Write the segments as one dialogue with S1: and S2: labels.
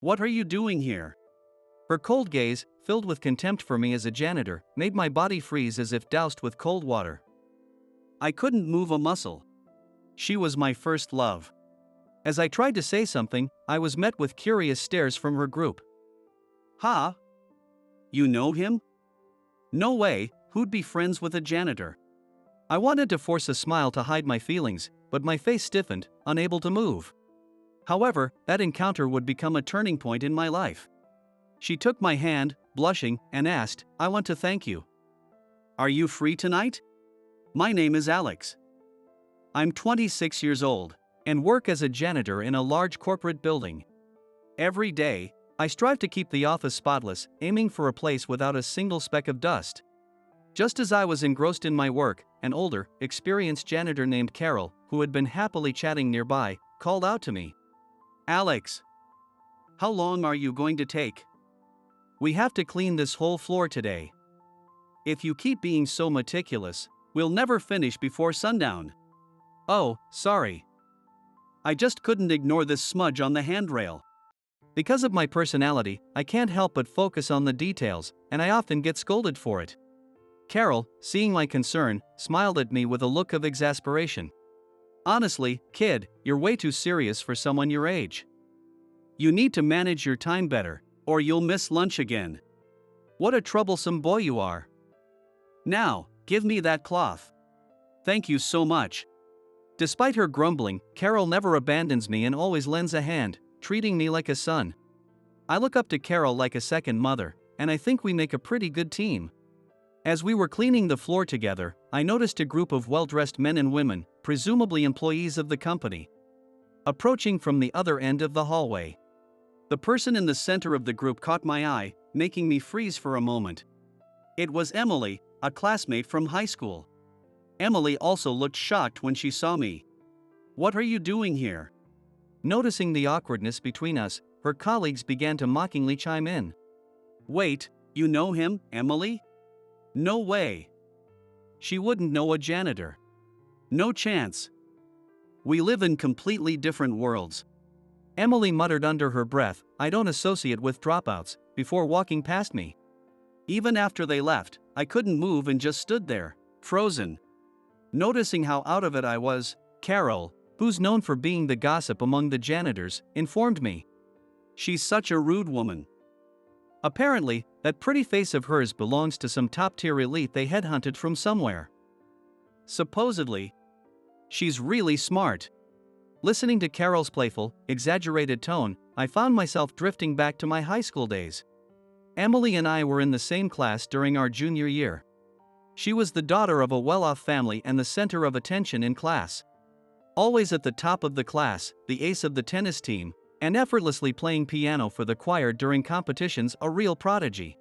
S1: What are you doing here? Her cold gaze, filled with contempt for me as a janitor, made my body freeze as if doused with cold water. I couldn't move a muscle. She was my first love. As I tried to say something, I was met with curious stares from her group. Ha? You know him? No way, who'd be friends with a janitor? I wanted to force a smile to hide my feelings, but my face stiffened, unable to move. However, that encounter would become a turning point in my life. She took my hand, blushing, and asked, "I want to thank you. Are you free tonight? My name is Alex. I'm 26 years old, and work as a janitor in a large corporate building. Every day, I strive to keep the office spotless, aiming for a place without a single speck of dust." Just as I was engrossed in my work, an older, experienced janitor named Carol, who had been happily chatting nearby, called out to me. "Alex, how long are you going to take? We have to clean this whole floor today. If you keep being so meticulous, we'll never finish before sundown." "Oh, sorry. I just couldn't ignore this smudge on the handrail. Because of my personality, I can't help but focus on the details, and I often get scolded for it." Carol, seeing my concern, smiled at me with a look of exasperation. "Honestly, kid, you're way too serious for someone your age. You need to manage your time better, or you'll miss lunch again. What a troublesome boy you are. Now, give me that cloth." "Thank you so much." Despite her grumbling, Carol never abandons me and always lends a hand, treating me like a son. I look up to Carol like a second mother, and I think we make a pretty good team. As we were cleaning the floor together, I noticed a group of well-dressed men and women, presumably employees of the company, approaching from the other end of the hallway. The person in the center of the group caught my eye, making me freeze for a moment. It was Emily, a classmate from high school. Emily also looked shocked when she saw me. "What are you doing here?" Noticing the awkwardness between us, her colleagues began to mockingly chime in. "Wait, you know him, Emily? No way. She wouldn't know a janitor. No chance. We live in completely different worlds." Emily muttered under her breath, "I don't associate with dropouts," before walking past me. Even after they left, I couldn't move and just stood there, frozen. Noticing how out of it I was, Carol, who's known for being the gossip among the janitors, informed me. "She's such a rude woman. Apparently, that pretty face of hers belongs to some top-tier elite they headhunted from somewhere. Supposedly, she's really smart." Listening to Carol's playful, exaggerated tone, I found myself drifting back to my high school days. Emily and I were in the same class during our junior year. She was the daughter of a well-off family and the center of attention in class. Always at the top of the class, the ace of the tennis team, and effortlessly playing piano for the choir during competitions, a real prodigy.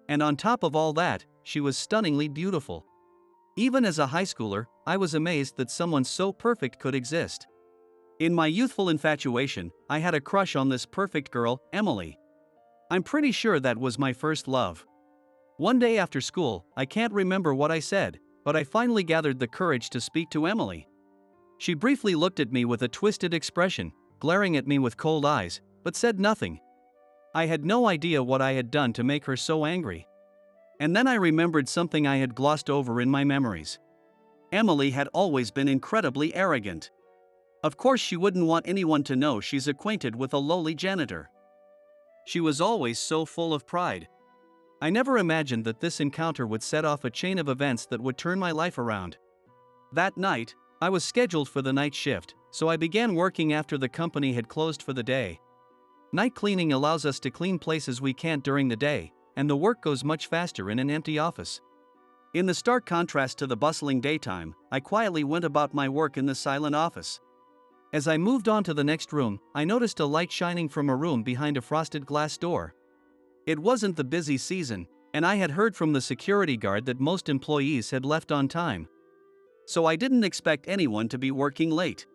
S1: And on top of all that, she was stunningly beautiful. Even as a high schooler, I was amazed that someone so perfect could exist. In my youthful infatuation, I had a crush on this perfect girl, Emily. I'm pretty sure that was my first love. One day after school, I can't remember what I said, but I finally gathered the courage to speak to Emily. She briefly looked at me with a twisted expression, glaring at me with cold eyes, but said nothing. I had no idea what I had done to make her so angry. And then I remembered something I had glossed over in my memories. Emily had always been incredibly arrogant. Of course she wouldn't want anyone to know she's acquainted with a lowly janitor. She was always so full of pride. I never imagined that this encounter would set off a chain of events that would turn my life around. That night, I was scheduled for the night shift, so I began working after the company had closed for the day. Night cleaning allows us to clean places we can't during the day, and the work goes much faster in an empty office. In the stark contrast to the bustling daytime, I quietly went about my work in the silent office. As I moved on to the next room, I noticed a light shining from a room behind a frosted glass door. It wasn't the busy season, and I had heard from the security guard that most employees had left on time. So I didn't expect anyone to be working late.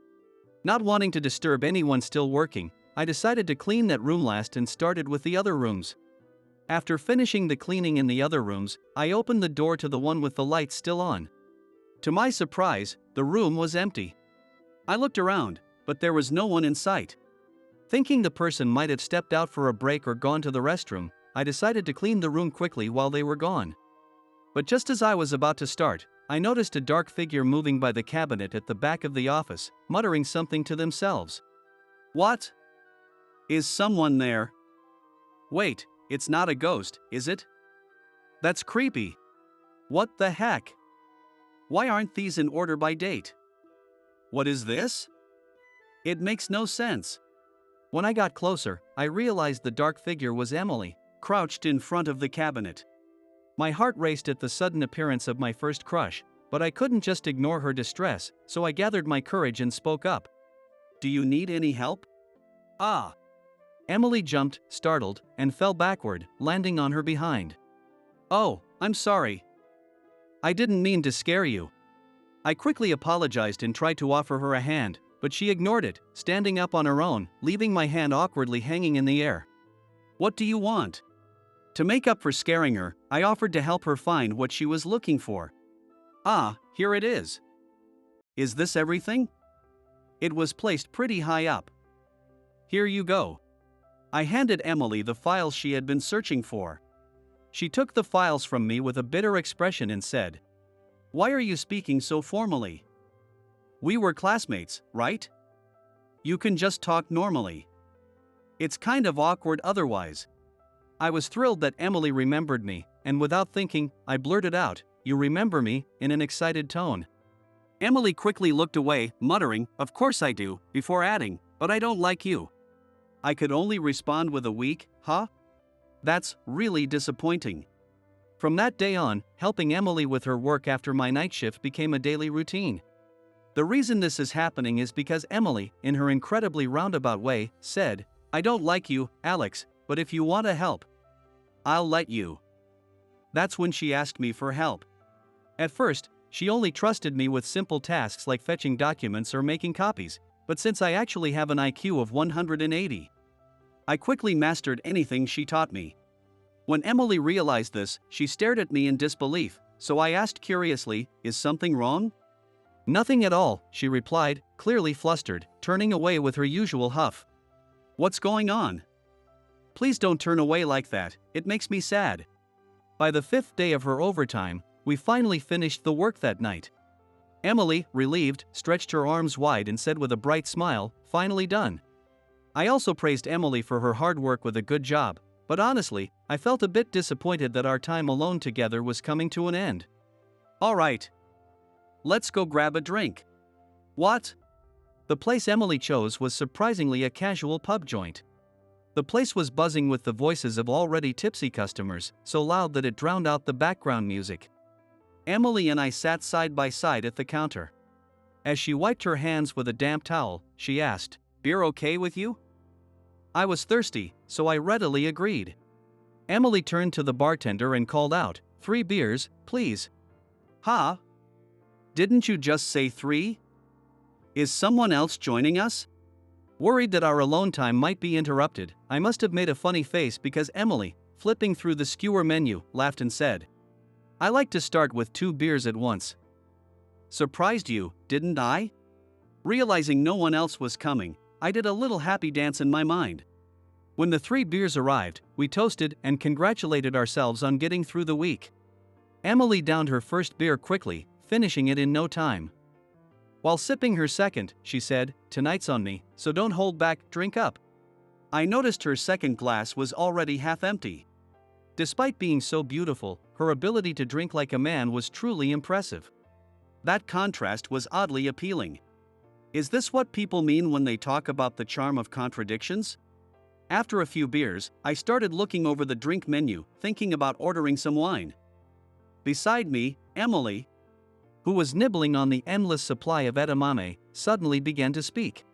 S1: Not wanting to disturb anyone still working, I decided to clean that room last and started with the other rooms. After finishing the cleaning in the other rooms, I opened the door to the one with the lights still on. To my surprise, the room was empty. I looked around, but there was no one in sight. Thinking the person might have stepped out for a break or gone to the restroom, I decided to clean the room quickly while they were gone. But just as I was about to start, I noticed a dark figure moving by the cabinet at the back of the office, muttering something to themselves. What? Is someone there? Wait, it's not a ghost, is it? That's creepy. What the heck? Why aren't these in order by date? What is this? It makes no sense. When I got closer, I realized the dark figure was Emily, crouched in front of the cabinet. My heart raced at the sudden appearance of my first crush, but I couldn't just ignore her distress, so I gathered my courage and spoke up. Do you need any help? Ah! Emily jumped, startled, and fell backward, landing on her behind. Oh, I'm sorry. I didn't mean to scare you. I quickly apologized and tried to offer her a hand, but she ignored it, standing up on her own, leaving my hand awkwardly hanging in the air. What do you want? To make up for scaring her, I offered to help her find what she was looking for. Ah, here it is. Is this everything? It was placed pretty high up. Here you go. I handed Emily the files she had been searching for. She took the files from me with a bitter expression and said, "Why are you speaking so formally? We were classmates, right? You can just talk normally. It's kind of awkward otherwise." I was thrilled that Emily remembered me, and without thinking, I blurted out, "You remember me," in an excited tone. Emily quickly looked away, muttering, "Of course I do," before adding, "But I don't like you." I could only respond with a weak, "Huh? That's really disappointing." From that day on, helping Emily with her work after my night shift became a daily routine. The reason this is happening is because Emily, in her incredibly roundabout way, said, "I don't like you, Alex, but if you want to help, I'll let you." That's when she asked me for help. At first, she only trusted me with simple tasks like fetching documents or making copies, but since I actually have an IQ of 180, I quickly mastered anything she taught me. When Emily realized this, she stared at me in disbelief, so I asked curiously, "Is something wrong?" "Nothing at all," she replied, clearly flustered, turning away with her usual huff. "What's going on? Please don't turn away like that, it makes me sad." By the 5th day of her overtime, we finally finished the work that night. Emily, relieved, stretched her arms wide and said with a bright smile, "Finally done." I also praised Emily for her hard work with a good job, but honestly, I felt a bit disappointed that our time alone together was coming to an end. "All right. Let's go grab a drink." "What?" The place Emily chose was surprisingly a casual pub joint. The place was buzzing with the voices of already tipsy customers, so loud that it drowned out the background music. Emily and I sat side by side at the counter. As she wiped her hands with a damp towel, she asked, "Beer okay with you?" I was thirsty, so I readily agreed. Emily turned to the bartender and called out, "3 beers, please." "Huh? Didn't you just say 3? Is someone else joining us?" Worried that our alone time might be interrupted, I must have made a funny face because Emily, flipping through the skewer menu, laughed and said, "I like to start with 2 beers at once." Surprised you, didn't I? Realizing no one else was coming, I did a little happy dance in my mind. When the 3 beers arrived, we toasted and congratulated ourselves on getting through the week. Emily downed her first beer quickly, finishing it in no time. While sipping her second, she said, "Tonight's on me, so don't hold back, drink up." I noticed her second glass was already half empty. Despite being so beautiful, her ability to drink like a man was truly impressive. That contrast was oddly appealing. Is this what people mean when they talk about the charm of contradictions? After a few beers, I started looking over the drink menu, thinking about ordering some wine. Beside me, Emily, who was nibbling on the endless supply of edamame, suddenly began to speak.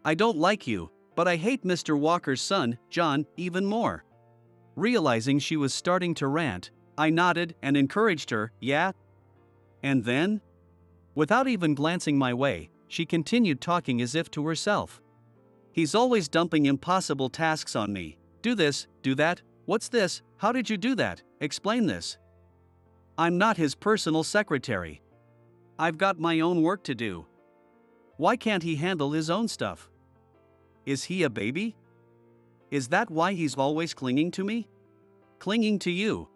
S1: "I don't like you, but I hate Mr. Walker's son, John, even more." Realizing she was starting to rant, I nodded and encouraged her, "Yeah?" And then, without even glancing my way, she continued talking as if to herself. "He's always dumping impossible tasks on me. Do this, do that, what's this, how did you do that, explain this. I'm not his personal secretary. I've got my own work to do. Why can't he handle his own stuff?" Is he a baby? Is that why he's always clinging to me? Clinging to you.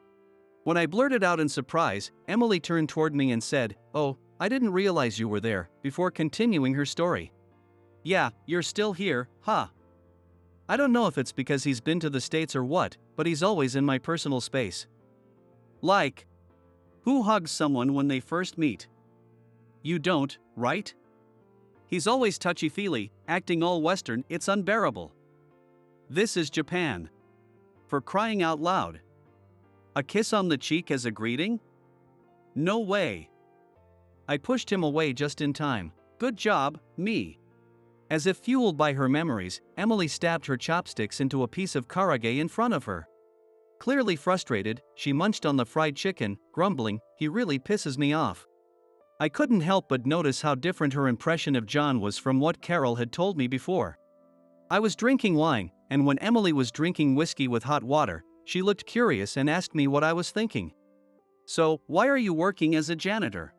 S1: When I blurted out in surprise, Emily turned toward me and said, "Oh, I didn't realize you were there," before continuing her story. "Yeah, you're still here, huh? I don't know if it's because he's been to the States or what, but he's always in my personal space." Like, who hugs someone when they first meet? You don't, right? He's always touchy-feely, acting all Western. It's unbearable. This is Japan. For crying out loud. A kiss on the cheek as a greeting? No way. I pushed him away just in time. Good job, me. As if fueled by her memories, Emily stabbed her chopsticks into a piece of karage in front of her. Clearly frustrated, she munched on the fried chicken, grumbling, "He really pisses me off." I couldn't help but notice how different her impression of John was from what Carol had told me before. I was drinking wine, and when Emily was drinking whiskey with hot water, she looked curious and asked me what I was thinking. "So, why are you working as a janitor?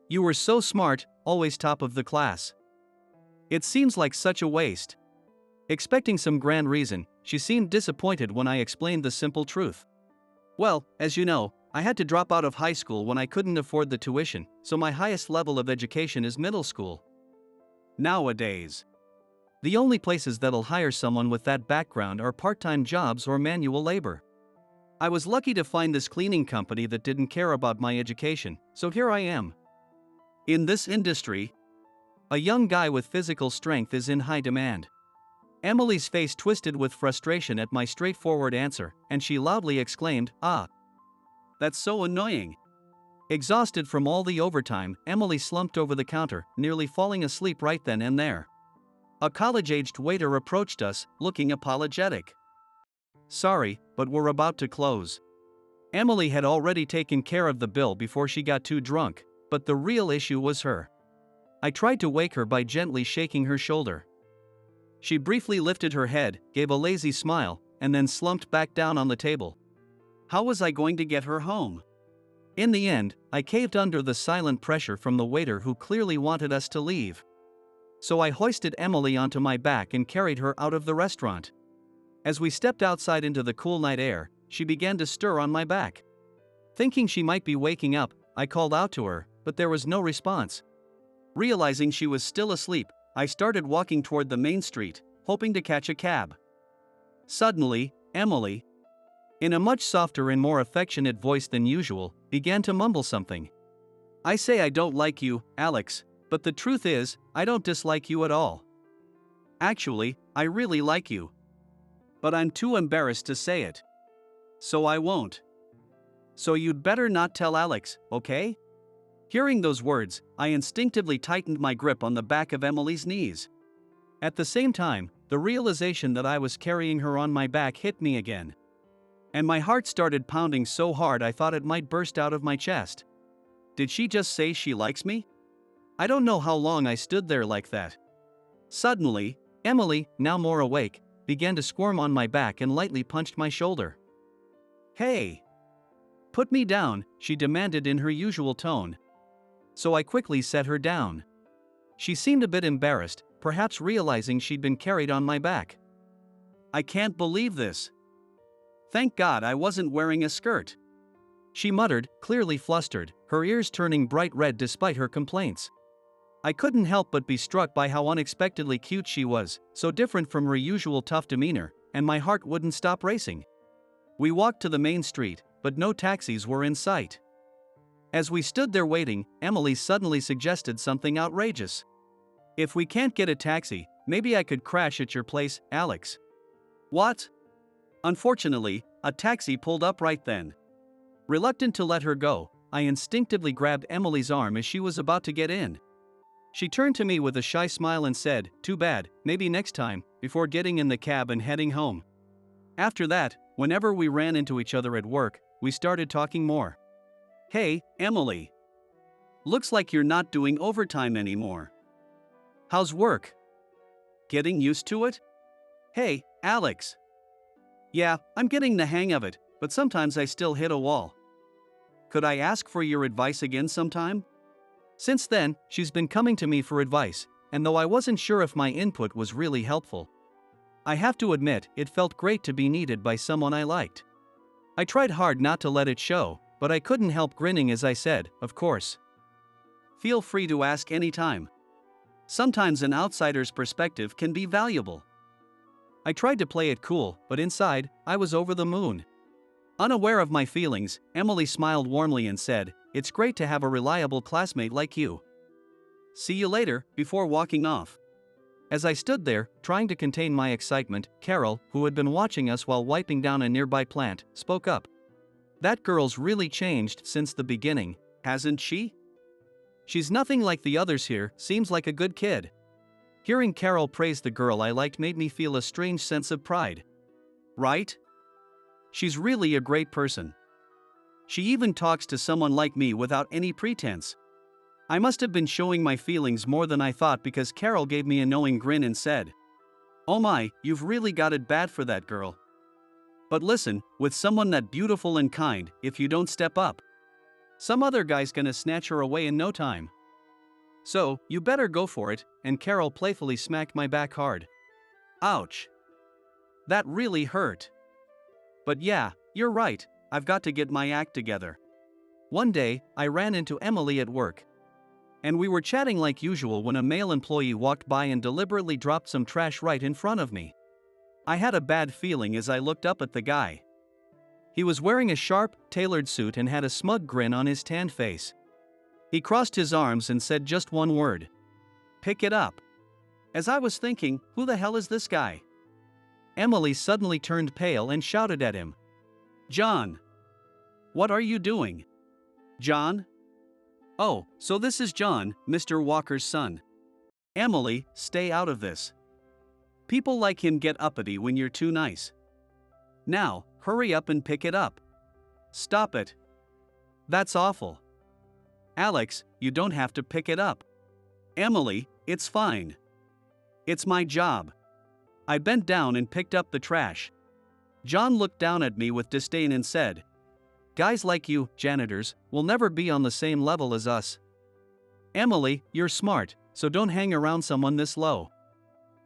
S1: You were so smart, always top of the class. It seems like such a waste." Expecting some grand reason, she seemed disappointed when I explained the simple truth. "Well, as you know, I had to drop out of high school when I couldn't afford the tuition, so my highest level of education is middle school. Nowadays, the only places that'll hire someone with that background are part-time jobs or manual labor. I was lucky to find this cleaning company that didn't care about my education, so here I am. In this industry, a young guy with physical strength is in high demand." Emily's face twisted with frustration at my straightforward answer, and she loudly exclaimed, "Ah! That's so annoying." Exhausted from all the overtime, Emily slumped over the counter, nearly falling asleep right then and there. A college-aged waiter approached us, looking apologetic. "Sorry, but we're about to close." Emily had already taken care of the bill before she got too drunk, but the real issue was her. I tried to wake her by gently shaking her shoulder. She briefly lifted her head, gave a lazy smile, and then slumped back down on the table. How was I going to get her home? In the end, I caved under the silent pressure from the waiter who clearly wanted us to leave. So I hoisted Emily onto my back and carried her out of the restaurant. As we stepped outside into the cool night air, she began to stir on my back. Thinking she might be waking up, I called out to her, but there was no response. Realizing she was still asleep, I started walking toward the main street, hoping to catch a cab. Suddenly, Emily, in a much softer and more affectionate voice than usual, began to mumble something. "I say I don't like you, Alex, but the truth is, I don't dislike you at all. Actually, I really like you. But I'm too embarrassed to say it. So I won't. So you'd better not tell Alex, okay?" Hearing those words, I instinctively tightened my grip on the back of Emily's knees. At the same time, the realization that I was carrying her on my back hit me again. And my heart started pounding so hard I thought it might burst out of my chest. Did she just say she likes me? I don't know how long I stood there like that. Suddenly, Emily, now more awake, began to squirm on my back and lightly punched my shoulder. "Hey! Put me down," she demanded in her usual tone. So I quickly set her down. She seemed a bit embarrassed, perhaps realizing she'd been carried on my back. "I can't believe this. Thank God I wasn't wearing a skirt," she muttered, clearly flustered, her ears turning bright red despite her complaints. I couldn't help but be struck by how unexpectedly cute she was, so different from her usual tough demeanor, and my heart wouldn't stop racing. We walked to the main street, but no taxis were in sight. As we stood there waiting, Emily suddenly suggested something outrageous. "If we can't get a taxi, maybe I could crash at your place, Alex." What? Unfortunately, a taxi pulled up right then. Reluctant to let her go, I instinctively grabbed Emily's arm as she was about to get in. She turned to me with a shy smile and said, "Too bad, maybe next time," before getting in the cab and heading home. After that, whenever we ran into each other at work, we started talking more. "Hey, Emily. Looks like you're not doing overtime anymore. How's work? Getting used to it?" "Hey, Alex. Yeah, I'm getting the hang of it, but sometimes I still hit a wall. Could I ask for your advice again sometime?" Since then, she's been coming to me for advice, and though I wasn't sure if my input was really helpful, I have to admit it felt great to be needed by someone I liked. I tried hard not to let it show, but I couldn't help grinning as I said, "Of course. Feel free to ask anytime. Sometimes an outsider's perspective can be valuable." I tried to play it cool, but inside, I was over the moon. Unaware of my feelings, Emily smiled warmly and said, "It's great to have a reliable classmate like you. See you later," before walking off. As I stood there, trying to contain my excitement, Carol, who had been watching us while wiping down a nearby plant, spoke up. "That girl's really changed since the beginning, hasn't she? She's nothing like the others here, seems like a good kid." Hearing Carol praise the girl I liked made me feel a strange sense of pride. Right? She's really a great person. She even talks to someone like me without any pretense. I must have been showing my feelings more than I thought because Carol gave me a knowing grin and said, "Oh my, you've really got it bad for that girl. But listen, with someone that beautiful and kind, if you don't step up, some other guy's gonna snatch her away in no time. So, you better go for it," and Carol playfully smacked my back hard. Ouch. That really hurt. But yeah, you're right, I've got to get my act together. One day, I ran into Emily at work. And we were chatting like usual when a male employee walked by and deliberately dropped some trash right in front of me. I had a bad feeling as I looked up at the guy. He was wearing a sharp, tailored suit and had a smug grin on his tanned face. He crossed his arms and said just one word. "Pick it up." As I was thinking, who the hell is this guy? Emily suddenly turned pale and shouted at him. "John! What are you doing?" "John? Oh, so this is John, Mr. Walker's son. Emily, stay out of this. People like him get uppity when you're too nice. Now, hurry up and pick it up. Stop it. That's awful. Alex, you don't have to pick it up. Emily, it's fine. It's my job." I bent down and picked up the trash. John looked down at me with disdain and said, "Guys like you, janitors, will never be on the same level as us. Emily, you're smart, so don't hang around someone this low.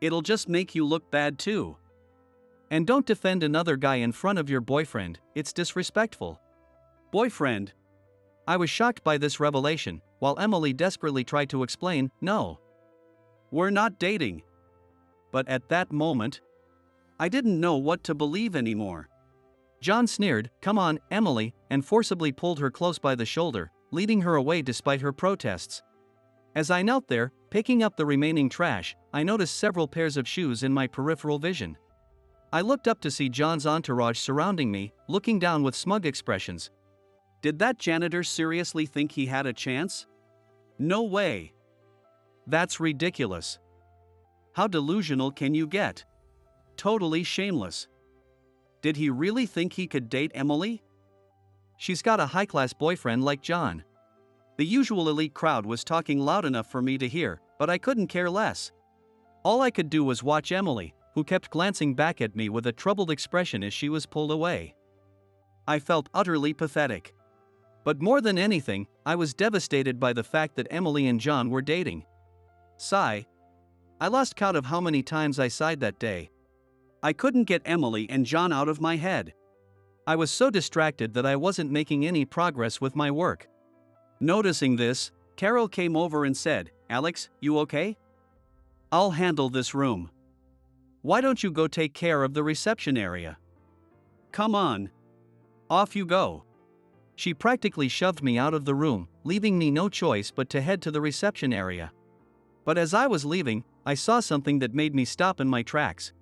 S1: It'll just make you look bad too. And don't defend another guy in front of your boyfriend, it's disrespectful." Boyfriend? I was shocked by this revelation, while Emily desperately tried to explain, "No. We're not dating." But at that moment, I didn't know what to believe anymore. John sneered, "Come on, Emily," and forcibly pulled her close by the shoulder, leading her away despite her protests. As I knelt there, picking up the remaining trash, I noticed several pairs of shoes in my peripheral vision. I looked up to see John's entourage surrounding me, looking down with smug expressions. Did that janitor seriously think he had a chance? No way. That's ridiculous. How delusional can you get? Totally shameless. Did he really think he could date Emily? She's got a high-class boyfriend like John. The usual elite crowd was talking loud enough for me to hear, but I couldn't care less. All I could do was watch Emily, who kept glancing back at me with a troubled expression as she was pulled away. I felt utterly pathetic. But more than anything, I was devastated by the fact that Emily and John were dating. Sigh. I lost count of how many times I sighed that day. I couldn't get Emily and John out of my head. I was so distracted that I wasn't making any progress with my work. Noticing this, Carol came over and said, "Alex, you okay? I'll handle this room. Why don't you go take care of the reception area? Come on. Off you go." She practically shoved me out of the room, leaving me no choice but to head to the reception area. But as I was leaving, I saw something that made me stop in my tracks.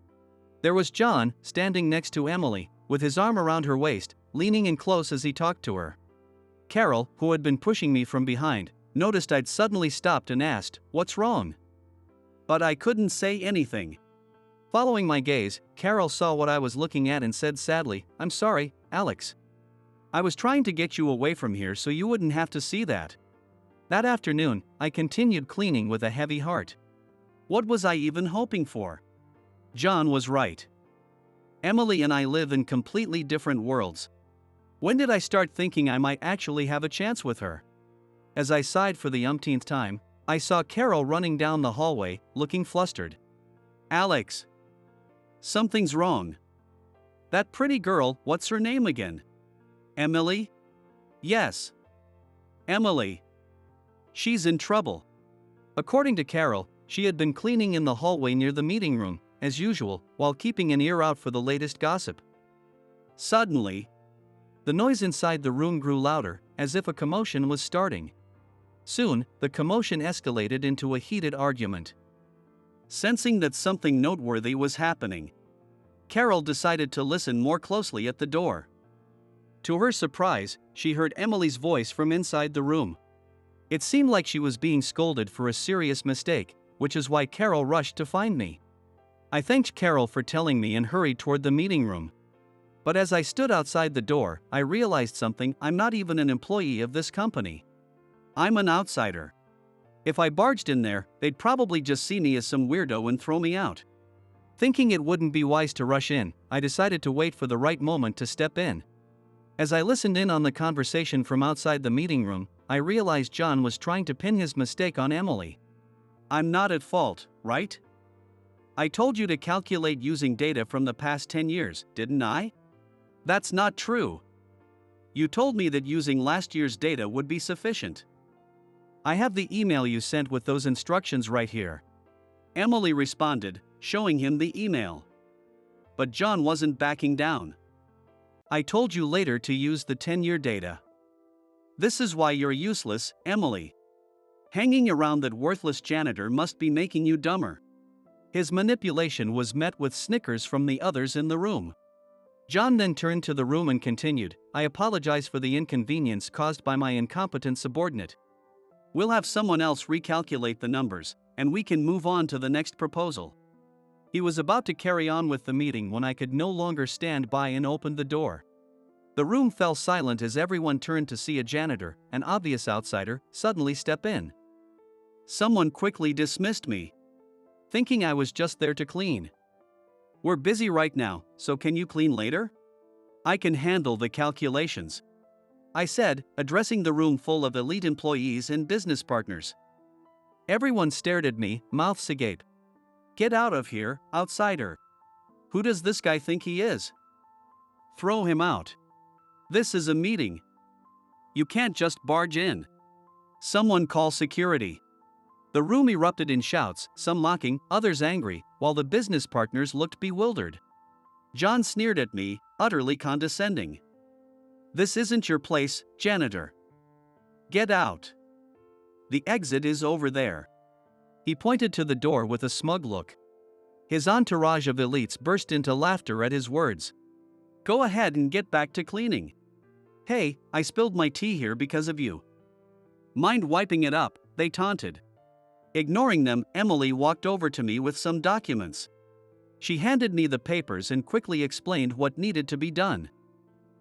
S1: There was John, standing next to Emily, with his arm around her waist, leaning in close as he talked to her. Carol, who had been pushing me from behind, noticed I'd suddenly stopped and asked, "What's wrong?" But I couldn't say anything. Following my gaze, Carol saw what I was looking at and said sadly, "I'm sorry, Alex. I was trying to get you away from here so you wouldn't have to see that." That afternoon, I continued cleaning with a heavy heart. What was I even hoping for? John was right. Emily and I live in completely different worlds. When did I start thinking I might actually have a chance with her? As I sighed for the umpteenth time, I saw Carol running down the hallway, looking flustered. Alex. Something's wrong. That pretty girl, what's her name again? Emily? Yes. Emily. She's in trouble. According to Carol, she had been cleaning in the hallway near the meeting room, as usual, while keeping an ear out for the latest gossip. Suddenly, the noise inside the room grew louder, as if a commotion was starting. Soon, the commotion escalated into a heated argument. Sensing that something noteworthy was happening, Carol decided to listen more closely at the door. To her surprise, she heard Emily's voice from inside the room. It seemed like she was being scolded for a serious mistake, which is why Carol rushed to find me. I thanked Carol for telling me and hurried toward the meeting room. But as I stood outside the door, I realized something: I'm not even an employee of this company. I'm an outsider. If I barged in there, they'd probably just see me as some weirdo and throw me out. Thinking it wouldn't be wise to rush in, I decided to wait for the right moment to step in. As I listened in on the conversation from outside the meeting room, I realized John was trying to pin his mistake on Emily. I'm not at fault, right? I told you to calculate using data from the past 10 years, didn't I? That's not true. You told me that using last year's data would be sufficient. I have the email you sent with those instructions right here. Emily responded, showing him the email. But John wasn't backing down. I told you later to use the 10-year data. This is why you're useless, Emily. Hanging around that worthless janitor must be making you dumber. His manipulation was met with snickers from the others in the room. John then turned to the room and continued, I apologize for the inconvenience caused by my incompetent subordinate. We'll have someone else recalculate the numbers, and we can move on to the next proposal. He was about to carry on with the meeting when I could no longer stand by and opened the door. The room fell silent as everyone turned to see a janitor, an obvious outsider, suddenly step in. Someone quickly dismissed me, thinking I was just there to clean. We're busy right now, so can you clean later? I can handle the calculations, I said, addressing the room full of elite employees and business partners. Everyone stared at me, mouths agape. Get out of here, outsider. Who does this guy think he is? Throw him out. This is a meeting. You can't just barge in. Someone call security. The room erupted in shouts, some mocking, others angry, while the business partners looked bewildered. John sneered at me, utterly condescending. This isn't your place, janitor. Get out. The exit is over there. He pointed to the door with a smug look. His entourage of elites burst into laughter at his words. Go ahead and get back to cleaning. Hey, I spilled my tea here because of you. Mind wiping it up, they taunted. Ignoring them, Emily walked over to me with some documents. She handed me the papers and quickly explained what needed to be done.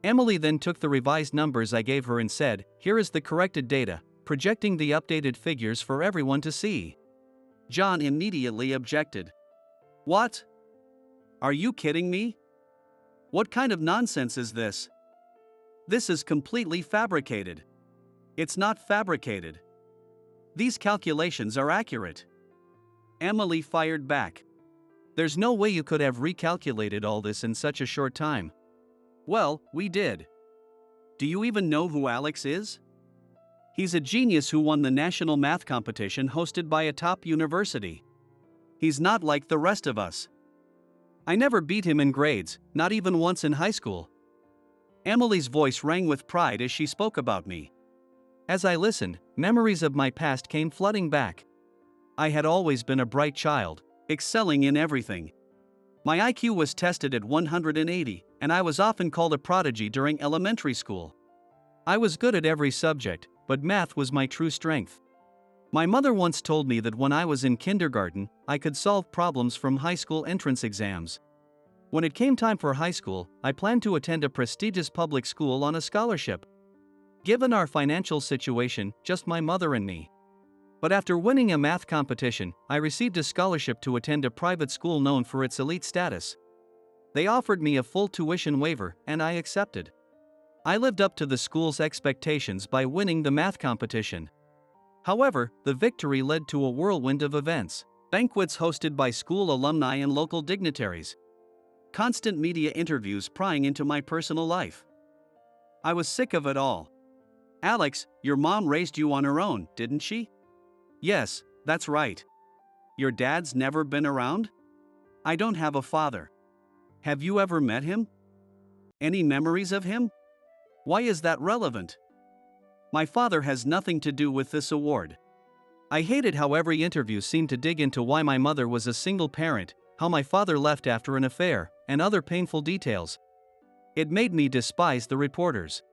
S1: Emily then took the revised numbers I gave her and said, Here is the corrected data, projecting the updated figures for everyone to see. John immediately objected. What? Are you kidding me? What kind of nonsense is this? This is completely fabricated. It's not fabricated. These calculations are accurate. Emily fired back. There's no way you could have recalculated all this in such a short time. Well, we did. Do you even know who Alex is? He's a genius who won the national math competition hosted by a top university. He's not like the rest of us. I never beat him in grades, not even once in high school. Emily's voice rang with pride as she spoke about me. As I listened, memories of my past came flooding back. I had always been a bright child, excelling in everything. My IQ was tested at 180, and I was often called a prodigy during elementary school. I was good at every subject, but math was my true strength. My mother once told me that when I was in kindergarten, I could solve problems from high school entrance exams. When it came time for high school, I planned to attend a prestigious public school on a scholarship. Given our financial situation, just my mother and me. But after winning a math competition, I received a scholarship to attend a private school known for its elite status. They offered me a full tuition waiver, and I accepted. I lived up to the school's expectations by winning the math competition. However, the victory led to a whirlwind of events. Banquets hosted by school alumni and local dignitaries. Constant media interviews prying into my personal life. I was sick of it all. Alex, your mom raised you on her own, didn't she? Yes, that's right. Your dad's never been around? I don't have a father. Have you ever met him? Any memories of him? Why is that relevant? My father has nothing to do with this award. I hated how every interview seemed to dig into why my mother was a single parent, how my father left after an affair, and other painful details. It made me despise the reporters.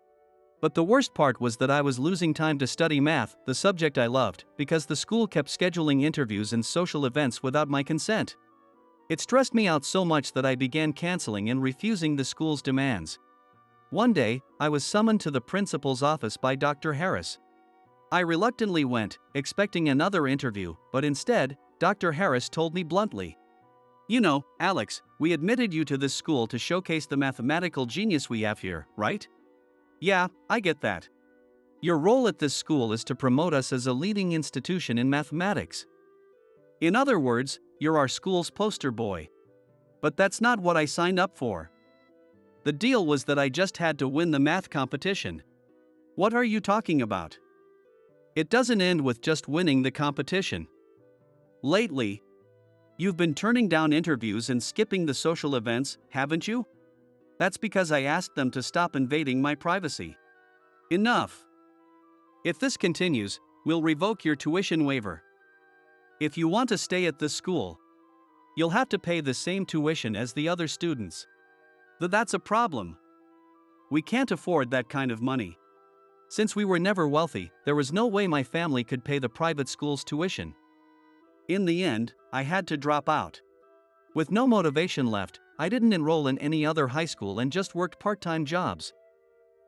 S1: But the worst part was that I was losing time to study math, the subject I loved, because the school kept scheduling interviews and social events without my consent. It stressed me out so much that I began canceling and refusing the school's demands. One day, I was summoned to the principal's office by Dr. Harris. I reluctantly went, expecting another interview, but instead, Dr. Harris told me bluntly, "You know, Alex, we admitted you to this school to showcase the mathematical genius we have here, right? Yeah, I get that. Your role at this school is to promote us as a leading institution in mathematics. In other words, you're our school's poster boy. But that's not what I signed up for. The deal was that I just had to win the math competition. What are you talking about? It doesn't end with just winning the competition. Lately, you've been turning down interviews and skipping the social events, haven't you? That's because I asked them to stop invading my privacy. Enough. If this continues, we'll revoke your tuition waiver. If you want to stay at this school, you'll have to pay the same tuition as the other students. That's a problem. We can't afford that kind of money. Since we were never wealthy, there was no way my family could pay the private school's tuition. In the end, I had to drop out. With no motivation left, I didn't enroll in any other high school and just worked part-time jobs.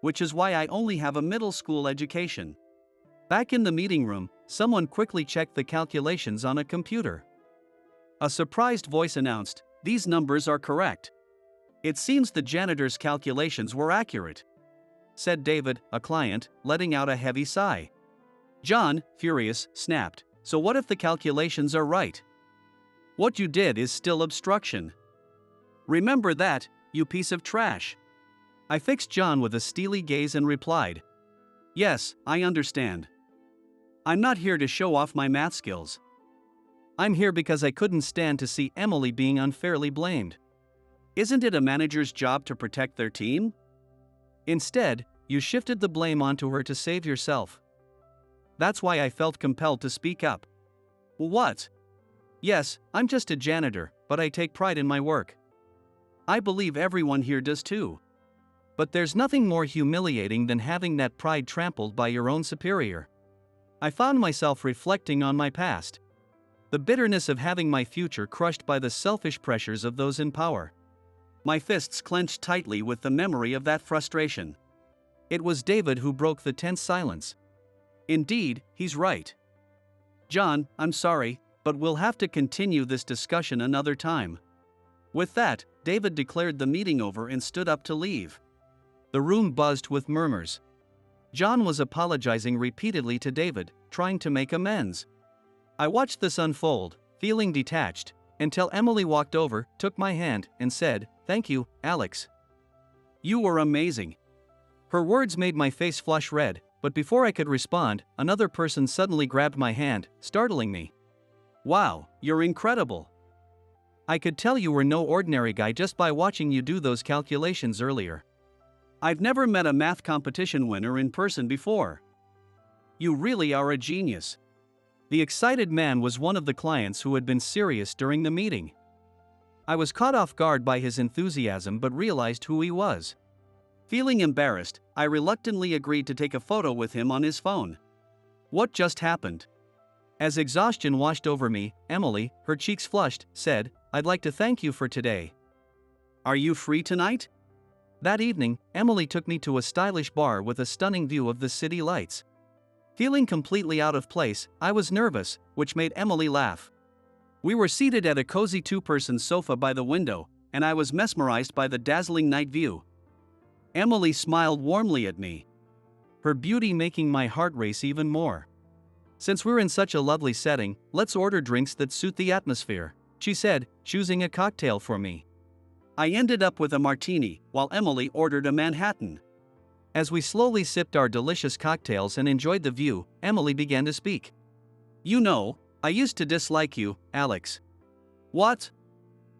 S1: Which is why I only have a middle school education. Back in the meeting room, someone quickly checked the calculations on a computer. A surprised voice announced, "These numbers are correct." "It seems the janitor's calculations were accurate," said David, a client, letting out a heavy sigh. John, furious, snapped, "So what if the calculations are right? What you did is still obstruction. Remember that, you piece of trash." I fixed John with a steely gaze and replied, "Yes, I understand. I'm not here to show off my math skills. I'm here because I couldn't stand to see Emily being unfairly blamed. Isn't it a manager's job to protect their team? Instead, you shifted the blame onto her to save yourself. That's why I felt compelled to speak up." "What?" "Yes, I'm just a janitor, but I take pride in my work. I believe everyone here does too. But there's nothing more humiliating than having that pride trampled by your own superior." I found myself reflecting on my past. The bitterness of having my future crushed by the selfish pressures of those in power. My fists clenched tightly with the memory of that frustration. It was David who broke the tense silence. Indeed, he's right. "John, I'm sorry, but we'll have to continue this discussion another time." With that, David declared the meeting over and stood up to leave. The room buzzed with murmurs. John was apologizing repeatedly to David, trying to make amends. I watched this unfold, feeling detached, until Emily walked over, took my hand, and said, "Thank you, Alex. You were amazing." Her words made my face flush red, but before I could respond, another person suddenly grabbed my hand, startling me. "Wow, you're incredible. I could tell you were no ordinary guy just by watching you do those calculations earlier. I've never met a math competition winner in person before. You really are a genius." The excited man was one of the clients who had been serious during the meeting. I was caught off guard by his enthusiasm but realized who he was. Feeling embarrassed, I reluctantly agreed to take a photo with him on his phone. What just happened? As exhaustion washed over me, Emily, her cheeks flushed, said, "I'd like to thank you for today. Are you free tonight?" That evening, Emily took me to a stylish bar with a stunning view of the city lights. Feeling completely out of place, I was nervous, which made Emily laugh. We were seated at a cozy two-person sofa by the window, and I was mesmerized by the dazzling night view. Emily smiled warmly at me, her beauty making my heart race even more. Since we're in such a lovely setting, let's order drinks that suit the atmosphere, she said, choosing a cocktail for me. I ended up with a martini, while Emily ordered a Manhattan. As we slowly sipped our delicious cocktails and enjoyed the view, Emily began to speak. You know, I used to dislike you, Alex. What?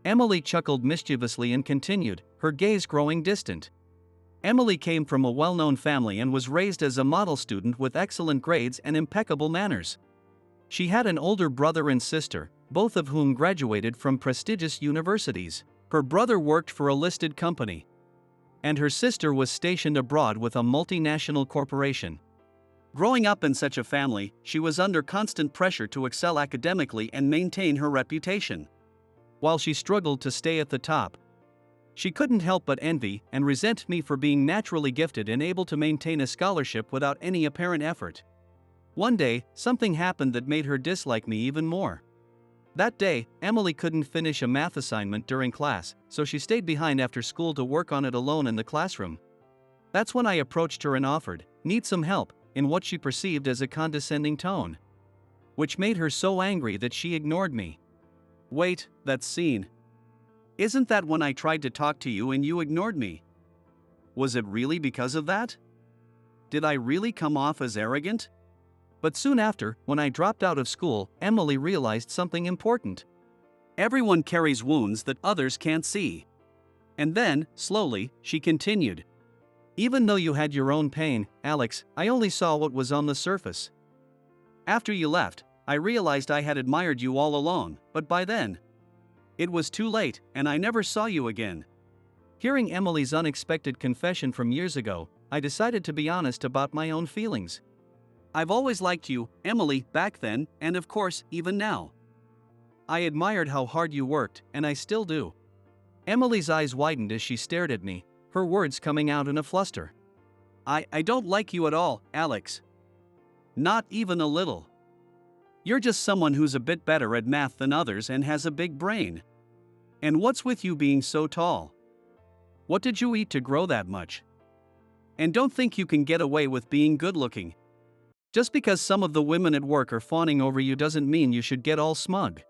S1: Emily chuckled mischievously and continued, her gaze growing distant. Emily came from a well-known family and was raised as a model student with excellent grades and impeccable manners. She had an older brother and sister, both of whom graduated from prestigious universities. Her brother worked for a listed company, and her sister was stationed abroad with a multinational corporation. Growing up in such a family, she was under constant pressure to excel academically and maintain her reputation. While she struggled to stay at the top, she couldn't help but envy and resent me for being naturally gifted and able to maintain a scholarship without any apparent effort. One day, something happened that made her dislike me even more. That day, Emily couldn't finish a math assignment during class, so she stayed behind after school to work on it alone in the classroom. That's when I approached her and offered, "Need some help," in what she perceived as a condescending tone, which made her so angry that she ignored me. Wait, that scene. Isn't that when I tried to talk to you and you ignored me? Was it really because of that? Did I really come off as arrogant? But soon after, when I dropped out of school, Emily realized something important. Everyone carries wounds that others can't see. And then, slowly, she continued. Even though you had your own pain, Alex, I only saw what was on the surface. After you left, I realized I had admired you all along, but by then, it was too late, and I never saw you again. Hearing Emily's unexpected confession from years ago, I decided to be honest about my own feelings. I've always liked you, Emily, back then, and of course, even now. I admired how hard you worked, and I still do. Emily's eyes widened as she stared at me, her words coming out in a fluster. I don't like you at all, Alex. Not even a little. You're just someone who's a bit better at math than others and has a big brain. And what's with you being so tall? What did you eat to grow that much? And don't think you can get away with being good-looking. Just because some of the women at work are fawning over you doesn't mean you should get all smug.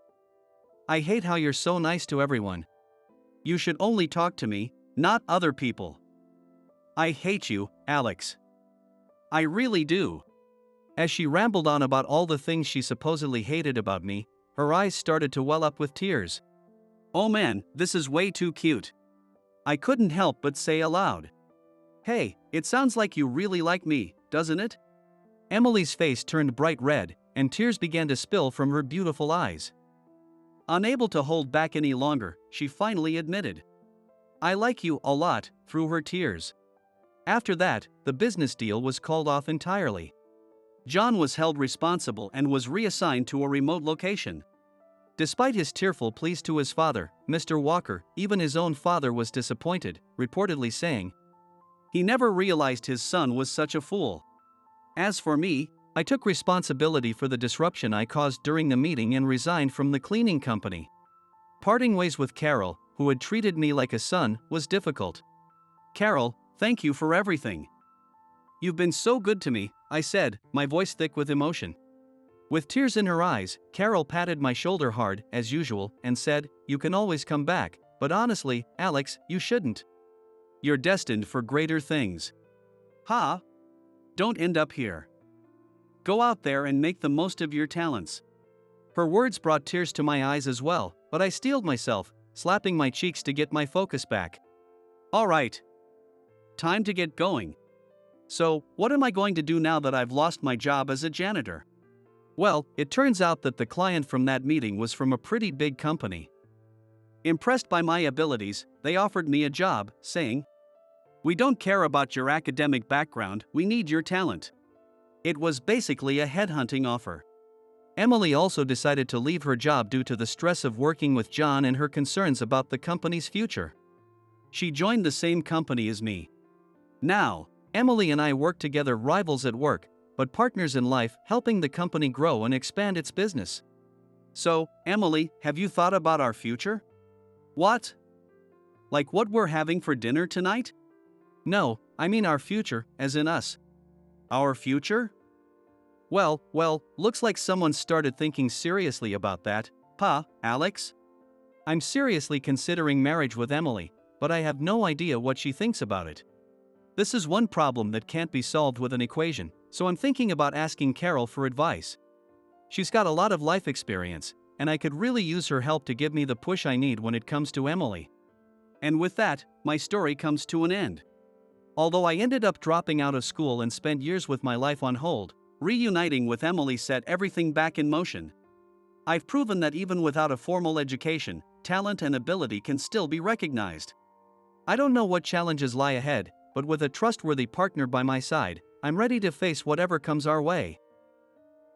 S1: I hate how you're so nice to everyone. You should only talk to me, not other people. I hate you, Alex. I really do. As she rambled on about all the things she supposedly hated about me, her eyes started to well up with tears. Oh man, this is way too cute. I couldn't help but say aloud. Hey, it sounds like you really like me, doesn't it? Emily's face turned bright red, and tears began to spill from her beautiful eyes. Unable to hold back any longer, she finally admitted, I like you a lot, through her tears. After that, the business deal was called off entirely. John was held responsible and was reassigned to a remote location. Despite his tearful pleas to his father, Mr. Walker, even his own father was disappointed, reportedly saying, he never realized his son was such a fool. As for me, I took responsibility for the disruption I caused during the meeting and resigned from the cleaning company. Parting ways with Carol, who had treated me like a son, was difficult. Carol, thank you for everything. You've been so good to me, I said, my voice thick with emotion. With tears in her eyes, Carol patted my shoulder hard, as usual, and said, you can always come back, but honestly, Alex, you shouldn't. You're destined for greater things. Ha! Don't end up here. Go out there and make the most of your talents. Her words brought tears to my eyes as well, but I steeled myself, slapping my cheeks to get my focus back. All right. Time to get going. So, what am I going to do now that I've lost my job as a janitor? Well, it turns out that the client from that meeting was from a pretty big company. Impressed by my abilities, they offered me a job, saying, we don't care about your academic background, we need your talent. It was basically a headhunting offer. Emily also decided to leave her job due to the stress of working with John and her concerns about the company's future. She joined the same company as me. Now, Emily and I work together, rivals at work, but partners in life, helping the company grow and expand its business. So, Emily, have you thought about our future? What? Like what we're having for dinner tonight? No, I mean our future, as in us. Our future? Well, looks like someone started thinking seriously about that, Alex? I'm seriously considering marriage with Emily, but I have no idea what she thinks about it. This is one problem that can't be solved with an equation, so I'm thinking about asking Carol for advice. She's got a lot of life experience, and I could really use her help to give me the push I need when it comes to Emily. And with that, my story comes to an end. Although I ended up dropping out of school and spent years with my life on hold, reuniting with Emily set everything back in motion. I've proven that even without a formal education, talent and ability can still be recognized. I don't know what challenges lie ahead, but with a trustworthy partner by my side, I'm ready to face whatever comes our way.